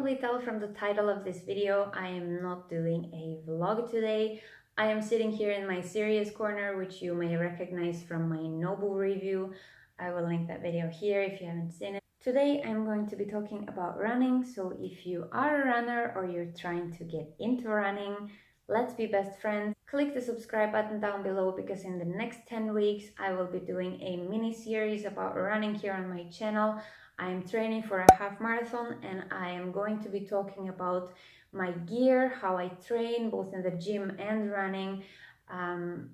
probably tell from the title of this video, I am not doing a vlog today. I am sitting here in my serious corner, which you may recognize from my Nobu review. I will link that video here if you haven't seen it. Today I'm going to be talking about running, so if you are a runner or you're trying to get into running, let's be best friends. Click the subscribe button down below because in the next 10 weeks I will be doing a mini series about running here on my channel. I'm training for a half marathon and I am going to be talking about my gear, how I train both in the gym and running,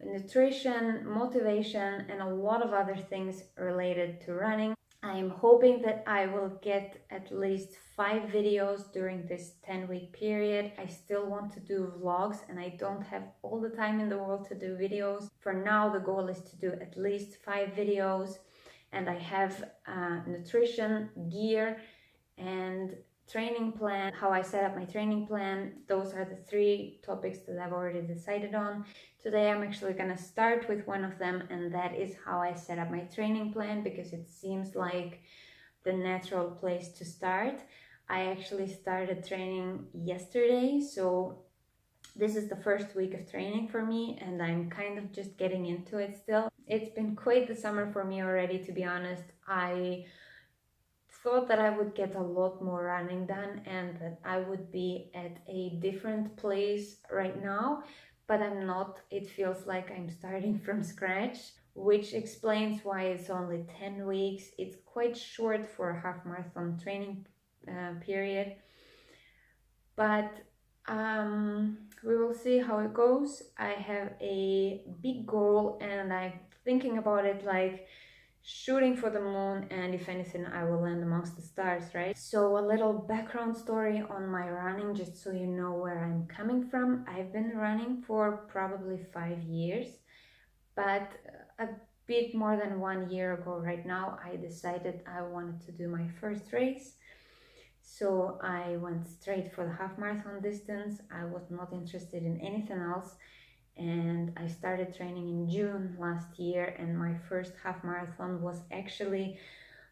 nutrition, motivation, and a lot of other things related to running. I'm hoping that I will get at least 5 videos during this 10-week period. I still want to do vlogs and I don't have all the time in the world to do videos. For now, the goal is to do at least 5 videos, and I have nutrition, gear, and training plan, how I set up my training plan. Those are the 3 topics that I've already decided on. Today I'm actually gonna start with one of them, and that is how I set up my training plan, because it seems like the natural place to start. I actually started training yesterday, so this is the first week of training for me and I'm kind of just getting into it still. It's been quite the summer for me already, to be honest. I thought that I would get a lot more running done and that I would be at a different place right now, but I'm not. It feels like I'm starting from scratch, which explains why it's only 10 weeks. It's quite short for a half marathon training period, but we will see how it goes. I have a big goal and I'm thinking about it like shooting for the moon, and if anything I will land amongst the stars, right? So a little background story on my running, just so you know where I'm coming from. I've been running for probably 5 years, but a bit more than 1 year ago right now I decided I wanted to do my first race. So I went straight for the half marathon distance. I was not interested in anything else, and I started training in June last year, and my first half marathon was actually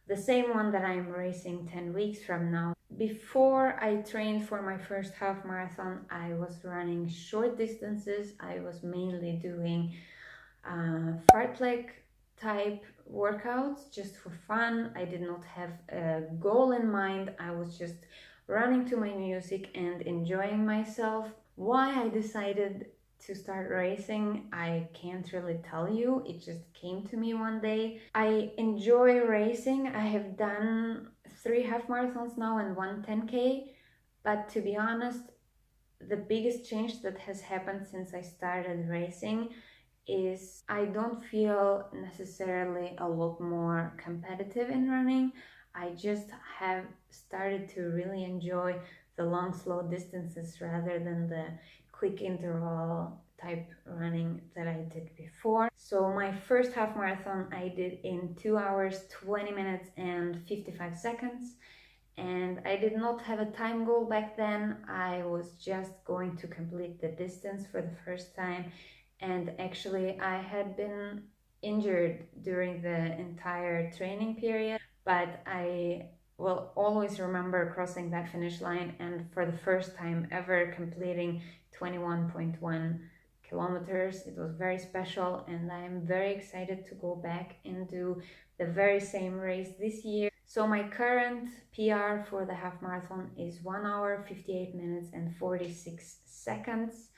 the same one that I'm racing 10 weeks from now. Before I trained for my first half marathon, I was running short distances. I was mainly doing fartlek type workouts just for fun. I did not have a goal in mind. I was just running to my music and enjoying myself. Why I decided to start racing, I can't really tell you. It just came to me one day. I enjoy racing. I have done 3 half marathons now and 1 10K, but to be honest, the biggest change that has happened since I started racing is I don't feel necessarily a lot more competitive in running. I just have started to really enjoy the long, slow distances rather than the quick interval type running that I did before. So my first half marathon I did in 2 hours, 20 minutes and 55 seconds. And I did not have a time goal back then. I was just going to complete the distance for the first time. And actually I had been injured during the entire training period, but I will always remember crossing that finish line and for the first time ever completing 21.1 kilometers. It was very special and I'm very excited to go back and do the very same race this year. So my current PR for the half marathon is 1 hour, 58 minutes and 46 seconds.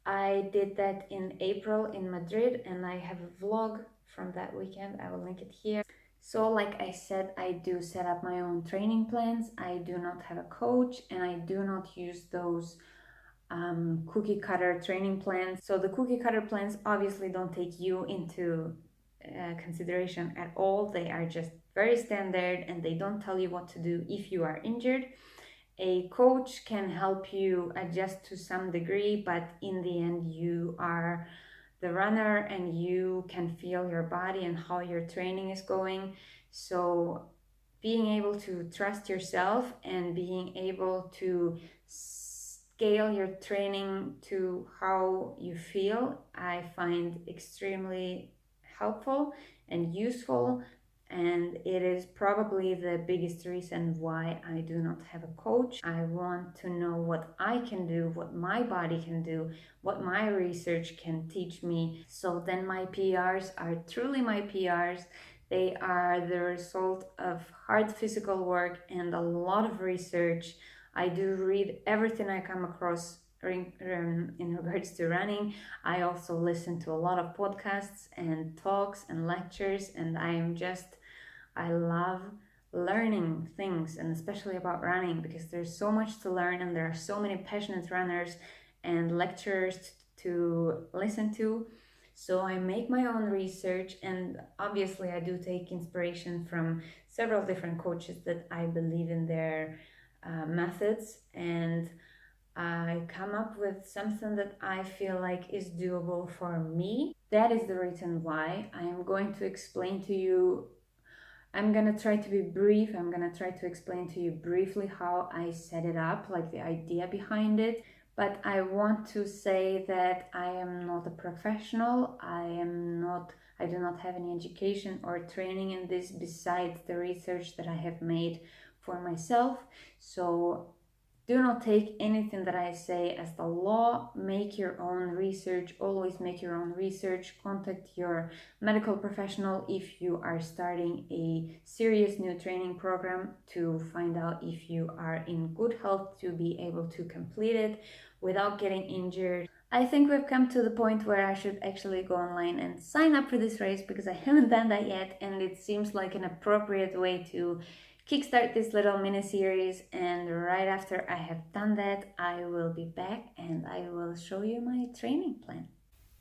I did that in April in Madrid and I have a vlog from that weekend. I will link it here. So like I said, I do set up my own training plans. I do not have a coach and I do not use those cookie cutter training plans. So the cookie cutter plans obviously don't take you into consideration at all. They are just very standard and they don't tell you what to do if you are injured. A coach can help you adjust to some degree, but in the end you are the runner and you can feel your body and how your training is going. So being able to trust yourself and being able to scale your training to how you feel, I find extremely helpful and useful. and it is probably the biggest reason why I do not have a coach. I want to know what I can do, what my body can do, what my research can teach me. So then my PRs are truly my PRs. They are the result of hard physical work and a lot of research. I do read everything I come across in regards to running. I also listen to a lot of podcasts and talks and lectures, and I love learning things, and especially about running, because there's so much to learn and there are so many passionate runners and lecturers to listen to. So I make my own research, and obviously I do take inspiration from several different coaches that I believe in their methods, and I come up with something that I feel like is doable for me. That is the reason why I am going to explain to you. I'm gonna try to be brief. I'm gonna try to explain to you briefly how I set it up, like the idea behind it. But I want to say that I am not a professional. I do not have any education or training in this besides the research that I have made for myself. So do not take anything that I say as the law. Make your own research. Always make your own research. Contact your medical professional if you are starting a serious new training program to find out if you are in good health to be able to complete it without getting injured. I think we've come to the point where I should actually go online and sign up for this race, because I haven't done that yet, and it seems like an appropriate way to kickstart this little mini series. And right after I have done that, I will be back and I will show you my training plan.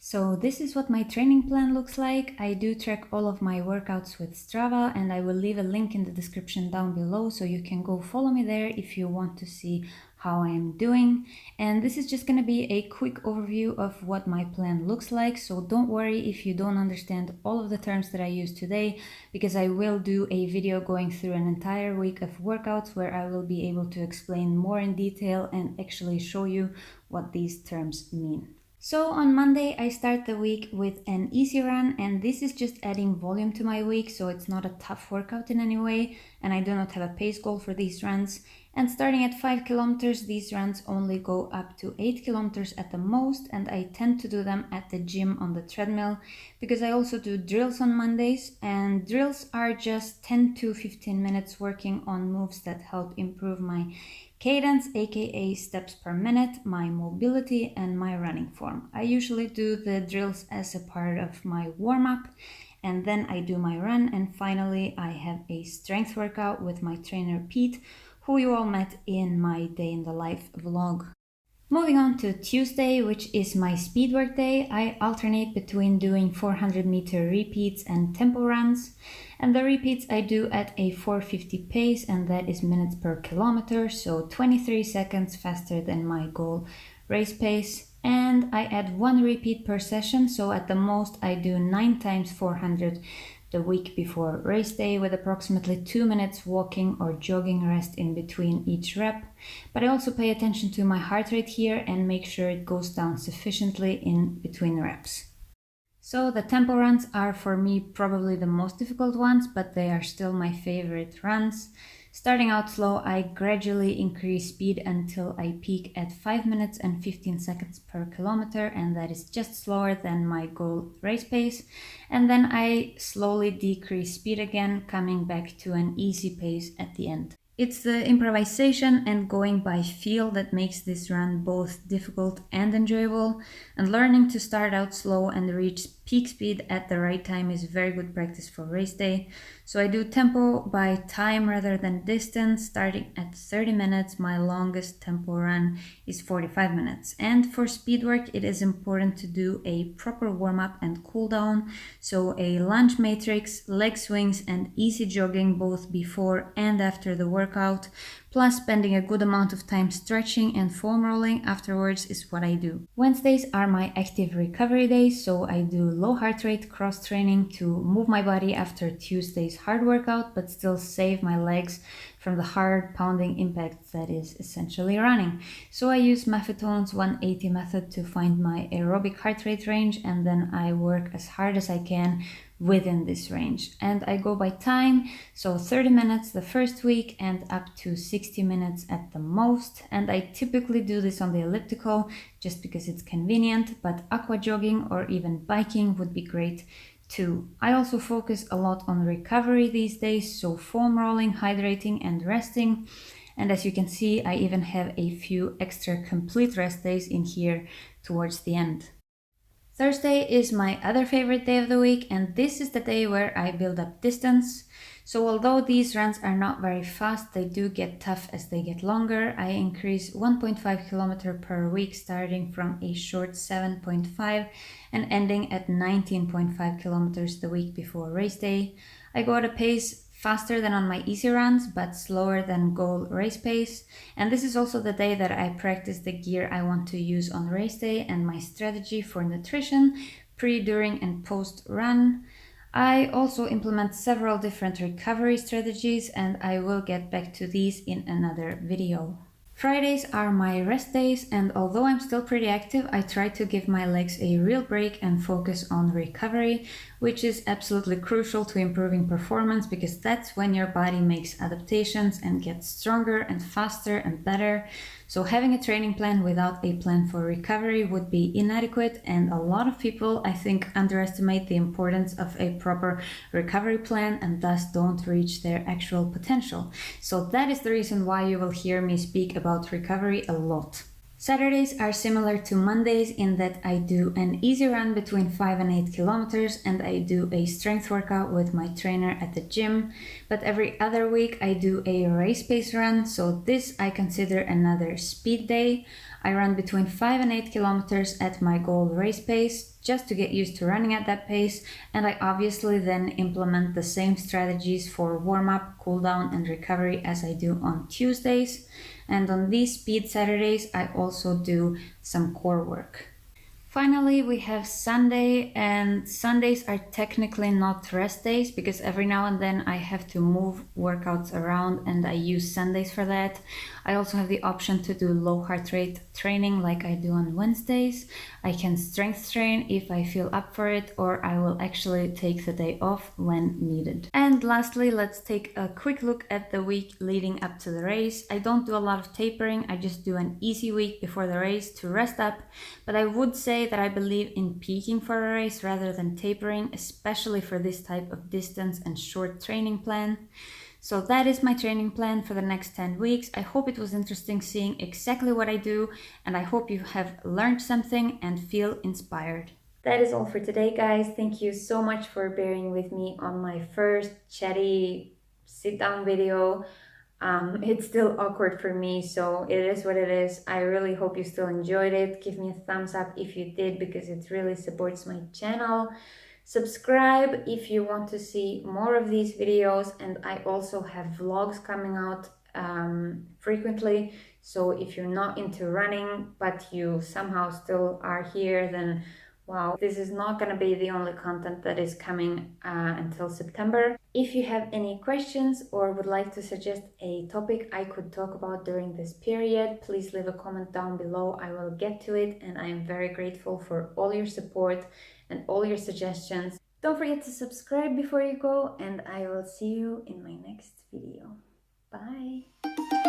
So this is what my training plan looks like. I do track all of my workouts with Strava, and I will leave a link in the description down below so you can go follow me there if you want to see how I am doing. And this is just going to be a quick overview of what my plan looks like. So don't worry if you don't understand all of the terms that I use today, because I will do a video going through an entire week of workouts where I will be able to explain more in detail and actually show you what these terms mean. So on Monday I start the week with an easy run, and this is just adding volume to my week, so it's not a tough workout in any way, and I do not have a pace goal for these runs. And starting at 5 kilometers, these runs only go up to 8 kilometers at the most, and I tend to do them at the gym on the treadmill, because I also do drills on Mondays, and drills are just 10 to 15 minutes working on moves that help improve my cadence, aka steps per minute, my mobility, and my running form. I usually do the drills as a part of my warm-up, and then I do my run, and finally I have a strength workout with my trainer Pete, who you all met in my day in the life vlog. Moving on to Tuesday, which is my speed work day, I alternate between doing 400-meter repeats and tempo runs. And the repeats I do at a 450 pace, and that is minutes per kilometer, so 23 seconds faster than my goal race pace. And I add one repeat per session, so at the most I do 9 times 400 the week before race day, with approximately 2 minutes walking or jogging rest in between each rep. But I also pay attention to my heart rate here and make sure it goes down sufficiently in between reps. So the tempo runs are for me probably the most difficult ones, but they are still my favorite runs. Starting out slow, I gradually increase speed until I peak at 5 minutes and 15 seconds per kilometer, and that is just slower than my goal race pace. And then I slowly decrease speed again, coming back to an easy pace at the end. It's the improvisation and going by feel that makes this run both difficult and enjoyable, and learning to start out slow and reach peak speed at the right time is very good practice for race day. So I do tempo by time rather than distance. Starting at 30 minutes, my longest tempo run is 45 minutes. And for speed work, it is important to do a proper warm-up and cool down. So a lunge matrix, leg swings, and easy jogging both before and after the workout. Plus, spending a good amount of time stretching and foam rolling afterwards is what I do. Wednesdays are my active recovery days, so I do low heart rate cross training to move my body after Tuesday's hard workout, but still save my legs from the hard pounding impact that is essentially running. So I use Maffetone's 180 method to find my aerobic heart rate range, and then I work as hard as I can within this range. And I go by time, so 30 minutes the first week and up to 60 minutes at the most. And I typically do this on the elliptical just because it's convenient, but aqua jogging or even biking would be great too. I also focus a lot on recovery these days, so foam rolling, hydrating and resting. And as you can see, I even have a few extra complete rest days in here towards the end. Thursday is my other favorite day of the week, and this is the day where I build up distance. So although these runs are not very fast, they do get tough as they get longer. I increase 1.5 kilometer per week, starting from a short 7.5 and ending at 19.5 kilometers the week before race day. I go at a pace faster than on my easy runs, but slower than goal race pace. And this is also the day that I practice the gear I want to use on race day and my strategy for nutrition, pre, during, and post run. I also implement several different recovery strategies, and I will get back to these in another video. Fridays are my rest days, and although I'm still pretty active, I try to give my legs a real break and focus on recovery, which is absolutely crucial to improving performance because that's when your body makes adaptations and gets stronger and faster and better. So having a training plan without a plan for recovery would be inadequate, and a lot of people, I think, underestimate the importance of a proper recovery plan and thus don't reach their actual potential. So that is the reason why you will hear me speak about recovery a lot. Saturdays are similar to Mondays in that I do an easy run between 5 and 8 kilometers and I do a strength workout with my trainer at the gym. But every other week I do a race pace run, so this I consider another speed day. I run between 5 and 8 kilometers at my goal race pace just to get used to running at that pace, and I obviously then implement the same strategies for warm-up, cool-down and recovery as I do on Tuesdays. And on these speed Saturdays I also do some core work. Finally, we have Sunday, and Sundays are technically not rest days because every now and then I have to move workouts around and I use Sundays for that. I also have the option to do low heart rate training like I do on Wednesdays. I can strength train if I feel up for it, or I will actually take the day off when needed. And lastly, let's take a quick look at the week leading up to the race. I don't do a lot of tapering, I just do an easy week before the race to rest up, but I would say that I believe in peaking for a race rather than tapering, especially for this type of distance and short training plan. So that is my training plan for the next 10 weeks. I hope it was interesting seeing exactly what I do, and I hope you have learned something and feel inspired. That is all for today, guys. Thank you so much for bearing with me on my first chatty sit-down video. It's still awkward for me, so it is what it is. I really hope you still enjoyed it. Give me a thumbs up if you did, because it really supports my channel. Subscribe if you want to see more of these videos, and I also have vlogs coming out frequently. So if you're not into running but you somehow still are here, then wow, this is not going to be the only content that is coming until September. If you have any questions or would like to suggest a topic I could talk about during this period, please leave a comment down below. I will get to it, and I am very grateful for all your support and all your suggestions. Don't forget to subscribe before you go, and I will see you in my next video. Bye!